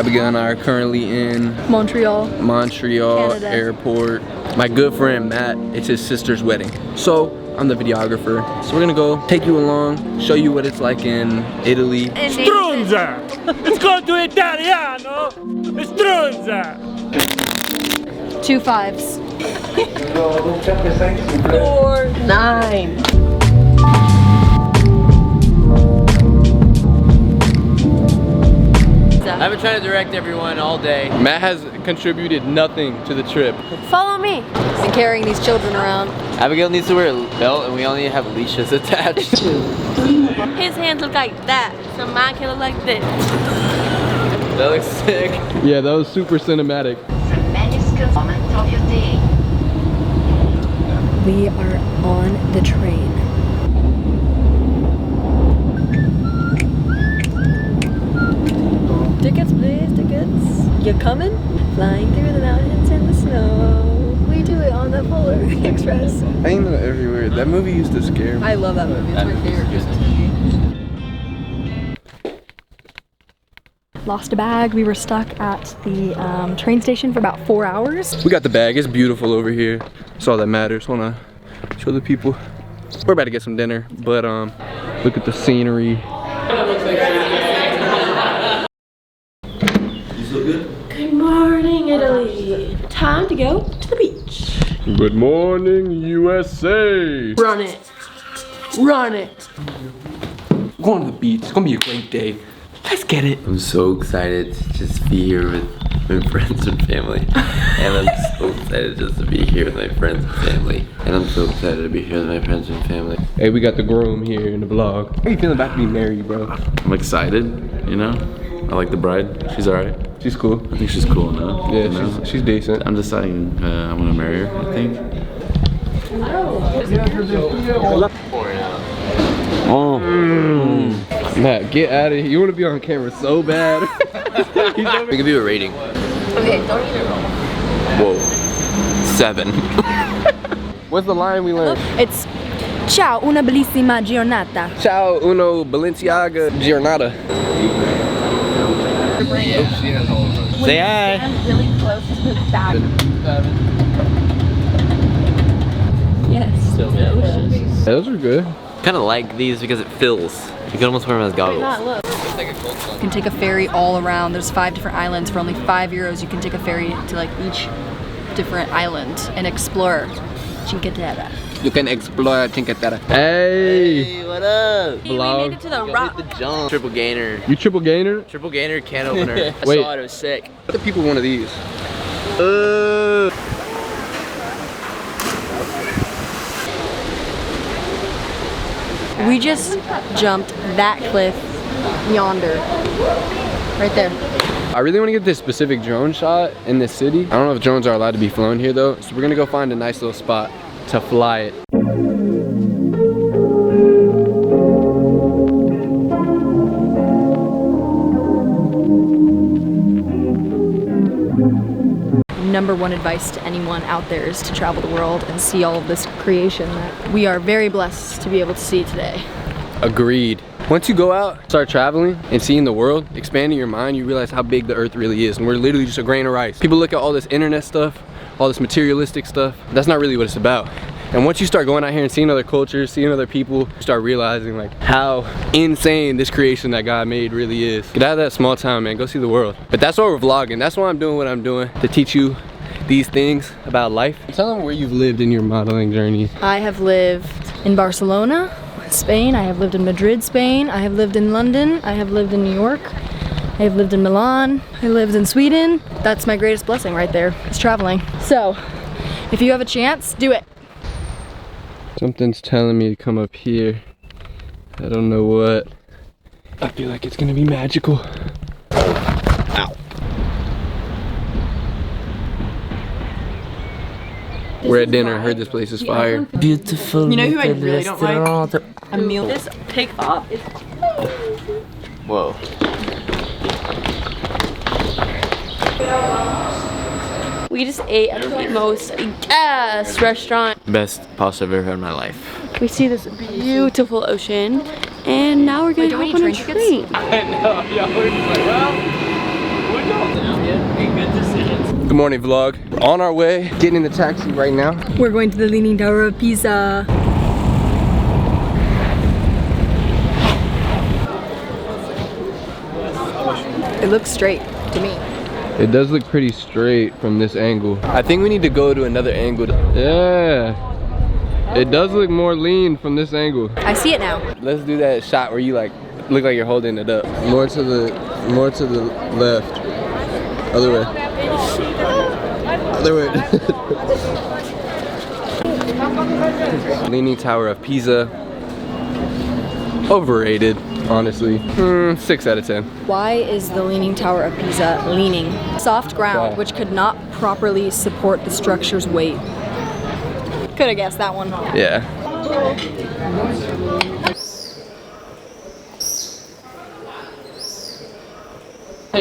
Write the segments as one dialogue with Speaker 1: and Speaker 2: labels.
Speaker 1: Abigail and I are currently in
Speaker 2: Montreal
Speaker 1: Canada. Airport. My good friend Matt, it's his sister's wedding. So I'm the videographer. So we're gonna go take you along, show you what it's like in Italy.
Speaker 3: Strunza! It's called to Italiano! Strunza!
Speaker 2: 2 5s.
Speaker 4: 4 9.
Speaker 5: I've been trying to direct everyone all day.
Speaker 1: Matt has contributed nothing to the trip.
Speaker 2: Follow me. Been carrying these children around.
Speaker 5: Abigail needs to wear a belt and we only have leashes attached.
Speaker 4: His hands look like that, so mine can look like this.
Speaker 5: That looks sick.
Speaker 1: Yeah, that was super cinematic.
Speaker 2: We are on the train. Tickets, please, tickets. You coming? Flying through the mountains and the snow. We do it on the Polar Express.
Speaker 1: I ain't know everywhere. That movie used to scare me.
Speaker 2: I love that movie. It's my favorite Christmas movie. Lost a bag. We were stuck at the train station for about 4 hours.
Speaker 1: We got the bag. It's beautiful over here. That's all that matters. Wanna show the people. We're about to get some dinner, but look at the scenery.
Speaker 4: Good morning, Italy. Time to go to the beach.
Speaker 1: Good morning, USA.
Speaker 4: Run it. Run it.
Speaker 1: Going to the beach. It's gonna be a great day. Let's get it.
Speaker 5: I'm so excited to just be here with my friends and family. And I'm so excited just to be here with my friends and family. And I'm so excited to be here with my friends and family.
Speaker 1: Hey, we got the groom here in the vlog. How you feeling about to be married, bro?
Speaker 6: I'm excited, you know? I like the bride. She's alright.
Speaker 1: She's cool.
Speaker 6: I think she's cool now.
Speaker 1: Yeah,
Speaker 6: you know?
Speaker 1: she's decent.
Speaker 6: I'm deciding I'm gonna marry her, I think.
Speaker 1: Oh. Matt, get out of here. You want to be on camera so bad.
Speaker 5: We can do a rating.
Speaker 4: Okay, don't eat it wrong.
Speaker 5: Whoa. 7.
Speaker 1: What's the line we learned?
Speaker 2: It's ciao, una bellissima giornata.
Speaker 1: Ciao, uno Balenciaga giornata.
Speaker 5: Say hi.
Speaker 4: I'm really close to the bag. Yes.
Speaker 1: Yeah, those are good.
Speaker 5: Kind of like these because it fills. You can almost wear them as goggles.
Speaker 4: Look.
Speaker 2: You can take a ferry all around. There's 5 different islands. For only €5, you can take a ferry to like each different island and explore Cinque Terre.
Speaker 1: You can explore Cinque Terre. Hey!
Speaker 5: What up?
Speaker 4: Hey, we made it to the rock.
Speaker 5: The jump. Triple gainer.
Speaker 1: You triple gainer?
Speaker 5: Triple gainer can opener. I
Speaker 1: Wait.
Speaker 5: saw it, it was sick.
Speaker 1: What the people one of these?
Speaker 2: We just jumped that cliff yonder. Right there.
Speaker 1: I really want to get this specific drone shot in this city. I don't know if drones are allowed to be flown here though, so we're gonna go find a nice little spot to fly it.
Speaker 2: Number 1 advice to anyone out there is to travel the world and see all of this creation that we are very blessed to be able to see today.
Speaker 1: Agreed. Once you go out, start traveling and seeing the world, expanding your mind, you realize how big the earth really is, and we're literally just a grain of rice. People look at all this internet stuff, all this materialistic stuff. That's not really what it's about. And once you start going out here and seeing other cultures, seeing other people, you start realizing like how insane this creation that God made really is. Get out of that small town, man, go see the world. But that's why we're vlogging. That's why I'm doing what I'm doing, to teach you these things about life. Tell them where you've lived in your modeling journey.
Speaker 2: I have lived in Barcelona, Spain. I have lived in Madrid, Spain. I have lived in London. I have lived in New York. I have lived in Milan. I lived in Sweden. That's my greatest blessing right there, is traveling. So, if you have a chance, do it.
Speaker 1: Something's telling me to come up here. I don't know what. I feel like it's gonna be magical. Ow. We're at dinner. I heard this place is fire.
Speaker 5: Beautiful.
Speaker 4: You know who I really don't like? Emil. This takeoff is
Speaker 5: Whoa.
Speaker 4: We just ate at the most gas restaurant.
Speaker 5: Best pasta I've ever had in my life.
Speaker 4: We see this beautiful ocean, and now we're gonna hop on a train.
Speaker 1: I know, y'all were just like, well, we're Good morning, vlog. We're on our way, getting in the taxi right now.
Speaker 2: We're going to the Leaning Tower of Pisa. It looks straight to me.
Speaker 1: It does look pretty straight from this angle. I think we need to go to another angle. Yeah. It does look more lean from this angle.
Speaker 2: I see it now.
Speaker 1: Let's do that shot where you like look like you're holding it up. More to the left. Other way. Other way. Leaning Tower of Pisa. Overrated, honestly. 6 out of 10.
Speaker 2: Why is the Leaning Tower of Pisa leaning? Soft ground,
Speaker 1: Why?
Speaker 2: which could not properly support the structure's weight. Could have guessed that one.
Speaker 1: Yeah.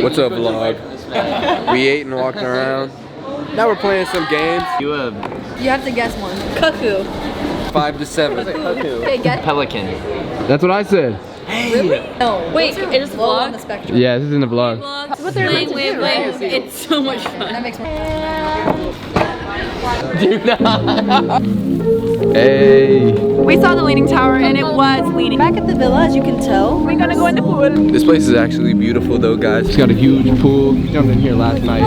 Speaker 1: What's up, vlog? We ate and walked around. Now we're playing some games.
Speaker 2: You have to guess one. Cuckoo.
Speaker 1: 5 to 7.
Speaker 2: Okay, guess.
Speaker 5: Pelican.
Speaker 1: That's what I said.
Speaker 2: Really? No.
Speaker 7: Wait,
Speaker 2: Those are
Speaker 7: it is
Speaker 2: low
Speaker 7: vlog?
Speaker 2: on the spectrum.
Speaker 1: Yeah, this is in the vlog.
Speaker 7: Vlogs,
Speaker 2: what they're meant to do, right?
Speaker 7: It's so much fun.
Speaker 2: That makes more.
Speaker 1: Hey.
Speaker 7: We saw the Leaning Tower and it was leaning.
Speaker 2: Back at the villa, as you can tell.
Speaker 7: We're gonna go in the pool.
Speaker 1: This place is actually beautiful though, guys. It's got a huge pool. We jumped in here last night.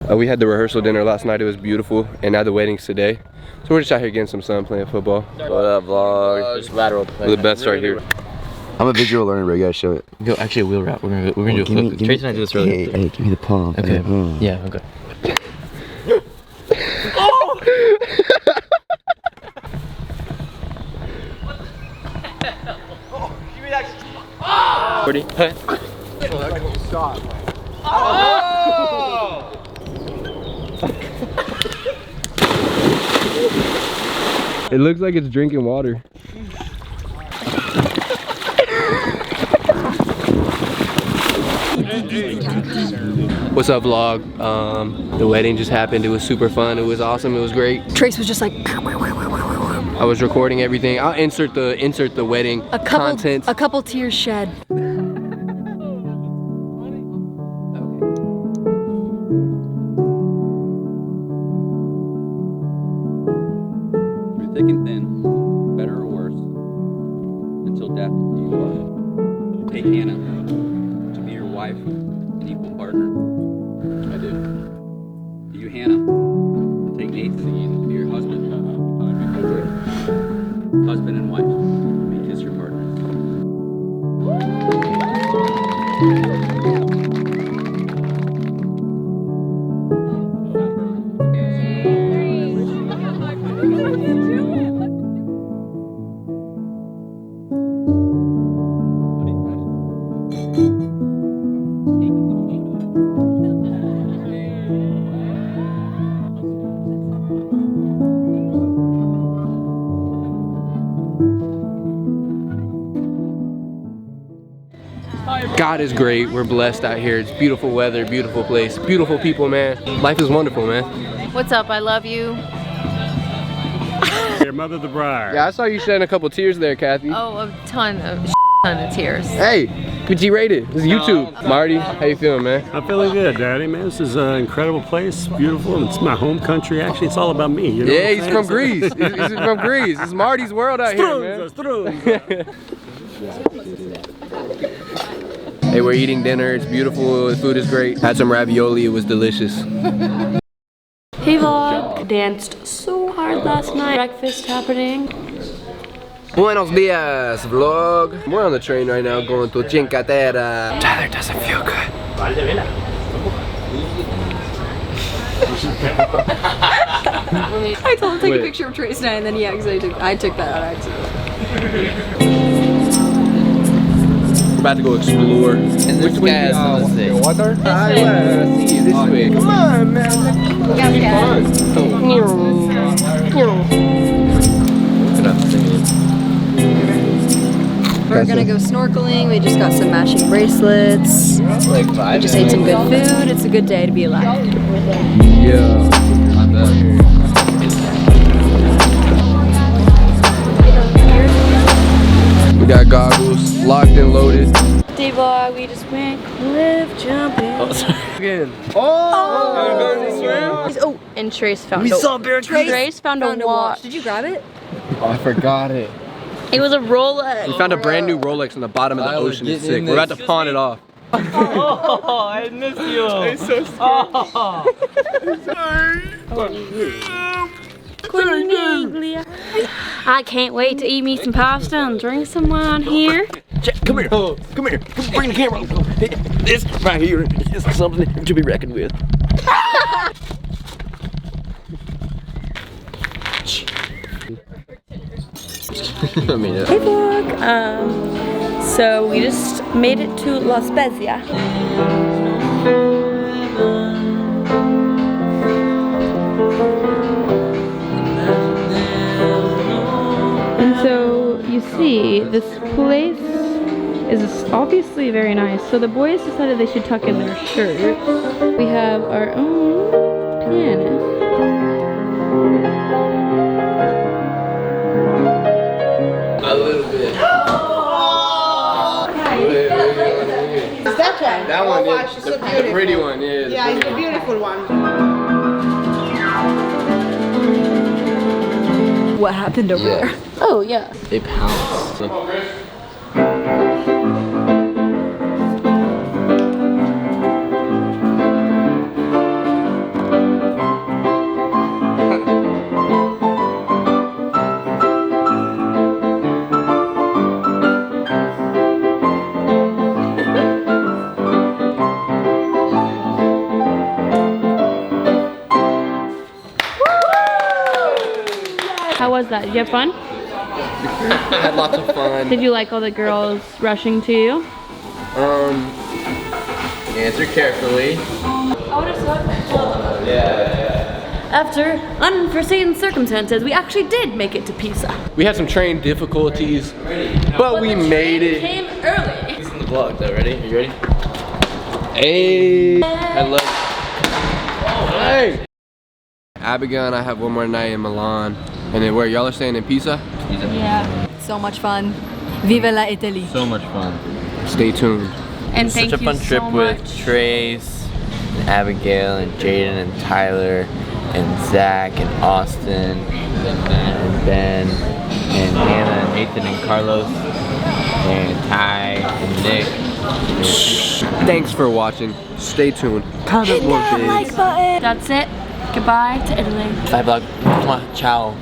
Speaker 1: We had the rehearsal dinner last night. It was beautiful, and now the wedding's today. So we're just out here getting some sun, playing football.
Speaker 5: What up, vlog? Just lateral play.
Speaker 1: We're the best right here.
Speaker 8: I'm a visual learner, bro. You gotta show it.
Speaker 5: Go, actually, a wheel route. We're gonna do a flip. Trace and I do this really.
Speaker 8: Hey, give me the palm.
Speaker 5: Okay. Yeah, okay. Ready?
Speaker 1: It looks like it's drinking water. What's up, vlog? The wedding just happened. It was super fun. It was awesome. It was great.
Speaker 2: Trace was just like.
Speaker 1: I was recording everything. I'll insert the wedding content.
Speaker 2: A couple tears shed.
Speaker 6: Through thick and thin, better or worse, until death do you part. Take Hannah to be your wife and equal partner. I do. Do you, Hannah, take Nathan to be your husband? I do. Husband and wife, make kiss your partner.
Speaker 1: God is great. We're blessed out here. It's beautiful weather, beautiful place, beautiful people, man. Life is wonderful, man.
Speaker 7: What's up? I love you.
Speaker 3: Your mother the bride.
Speaker 1: Yeah, I saw you shedding a couple tears there, Kathy.
Speaker 7: Oh, a ton of tears.
Speaker 1: Hey, PG rated. This is YouTube. Marty, how you feeling, man?
Speaker 3: I'm feeling good, Daddy, man. This is an incredible place, beautiful. It's my home country. Actually, it's all about me. You know
Speaker 1: Yeah,
Speaker 3: what I'm
Speaker 1: he's
Speaker 3: saying?
Speaker 1: from Greece. He's from Greece. It's Marty's world out here, man. Hey, we're eating dinner. It's beautiful. The food is great. Had some ravioli. It was delicious.
Speaker 4: Hey vlog, danced so hard last night. Breakfast happening.
Speaker 1: Buenos dias, vlog. We're on the train right now going to Cinque Terre. Tyler doesn't feel good.
Speaker 2: I told him to take a picture of Trace and I, and then I took that out accidentally.
Speaker 1: We're about to go explore.
Speaker 5: And this guy's gonna say.
Speaker 1: Water? I wanna see this way. Come on, man. It's fun.
Speaker 2: We're gonna go snorkeling. We just got some matching bracelets. We just ate some good food. It's a good day to be alive.
Speaker 1: Yeah. I bet. We got goggles, locked and loaded.
Speaker 4: D-Vlog, we just went cliff jumping.
Speaker 1: Again. Oh,
Speaker 4: And Trace found Trace found a watch.
Speaker 2: Did you grab it?
Speaker 1: I forgot it.
Speaker 4: It was a Rolex.
Speaker 1: We found a brand new Rolex in the bottom of the ocean. It's sick. We're about to pawn it off.
Speaker 9: Oh, I missed you.
Speaker 1: It's so
Speaker 4: I can't wait to eat me some pasta and drink some wine here.
Speaker 9: Come here. Come here. Bring the camera. This right here is something to be reckoned with.
Speaker 4: Hey vlog. So we just made it to La Spezia. And so you see, this place is obviously very nice. So the boys decided they should tuck in their shirts. We have our own pianist.
Speaker 1: A little bit.
Speaker 10: That one?
Speaker 1: That one,
Speaker 10: oh,
Speaker 1: yeah.
Speaker 10: wow, she's
Speaker 1: The
Speaker 10: so beautiful.
Speaker 1: pretty one, yeah.
Speaker 10: Yeah, it's the beautiful one.
Speaker 2: What happened over there?
Speaker 4: Oh yeah.
Speaker 5: They pounce.
Speaker 4: How was that? Did you have fun?
Speaker 1: I had lots of fun.
Speaker 4: Did you like all the girls rushing to you?
Speaker 1: Answer carefully.
Speaker 4: After unforeseen circumstances, we actually did make it to Pisa.
Speaker 1: We had some train difficulties, but we made it.
Speaker 4: Came early.
Speaker 5: It's in the vlog though, ready? Are you ready?
Speaker 1: Hey, I love. Hey. Abigail and I have one more night in Milan, and then where y'all are staying in Pisa.
Speaker 4: Yeah.
Speaker 2: So much fun. Vive la Italie.
Speaker 5: So much fun.
Speaker 1: Stay tuned.
Speaker 4: And
Speaker 5: Such a fun trip with Trace, and Abigail, and Jaden, and Tyler, and Zach, and Austin, and Ben, and Hannah, and Nathan, and Carlos, and Ty, and Nick.
Speaker 1: Thanks for watching. Stay tuned. Comment more,
Speaker 2: Like button.
Speaker 4: That's it. Goodbye to Italy.
Speaker 5: Bye vlog. Mwah. Ciao.